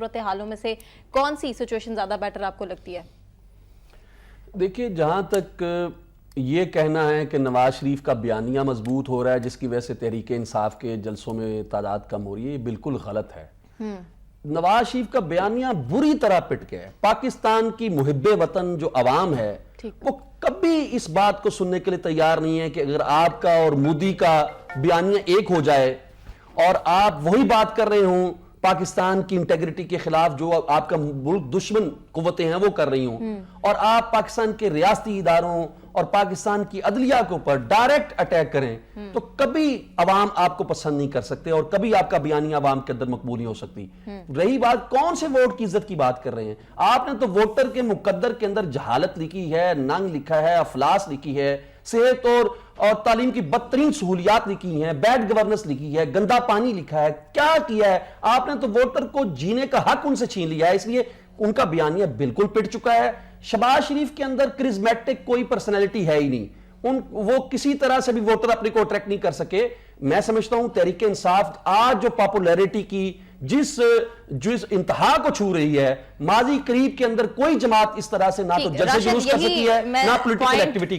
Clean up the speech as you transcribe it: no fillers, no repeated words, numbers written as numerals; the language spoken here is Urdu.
صورتحالوں میں سے کون سی سچویشن زیادہ بیٹر آپ کو لگتی ہے؟ دیکھیے، جہاں تک یہ کہنا ہے کہ نواز شریف کا بیانیہ مضبوط ہو رہا ہے جس کی وجہ سے تحریک انصاف کے جلسوں میں تعداد کم ہو رہی ہے، یہ بالکل غلط ہے۔ نواز شریف کا بیانیہ بری طرح پٹ گیا ہے۔ پاکستان کی محب وطن جو عوام ہے وہ کبھی اس بات کو سننے کے لیے تیار نہیں ہے کہ اگر آپ کا اور مودی کا بیانیہ ایک ہو جائے اور آپ وہی بات کر رہے ہوں پاکستان کی انٹیگریٹی کے خلاف جو آپ کا ملک دشمن قوتیں ہیں وہ کر رہی ہوں، اور آپ پاکستان کے ریاستی اداروں اور پاکستان کی عدلیہ کے اوپر ڈائریکٹ اٹیک کریں، تو کبھی عوام آپ کو پسند نہیں کر سکتے اور کبھی آپ کا بیانیہ عوام کے اندر مقبول نہیں ہو سکتی۔ رہی بات کون سے ووٹ کی عزت کی بات کر رہے ہیں، آپ نے تو ووٹر کے مقدر کے اندر جہالت لکھی ہے، ننگ لکھا ہے، افلاس لکھی ہے، صحت اور تعلیم کی بدترین سہولیات لکھی ہیں، بیڈ گورننس لکھی ہے، گندا پانی لکھا ہے، کیا کیا ہے آپ نے؟ تو ووٹر کو جینے کا حق ان سے چھین لیا ہے، اس لیے ان کا بیانیہ بالکل پٹ چکا ہے۔ شہباز شریف کے اندر کرزمیٹک کوئی پرسنالٹی ہے ہی نہیں، وہ کسی طرح سے بھی ووٹر اپنے کو اٹریکٹ نہیں کر سکے۔ میں سمجھتا ہوں تحریک انصاف آج جو پاپولیرٹی کی جس انتہا کو چھو رہی ہے، ماضی قریب کے اندر کوئی جماعت اس طرح سے نہ تو جلسے جلوس کر سکی ہے، نہ پولیٹیکل ایکٹیویٹی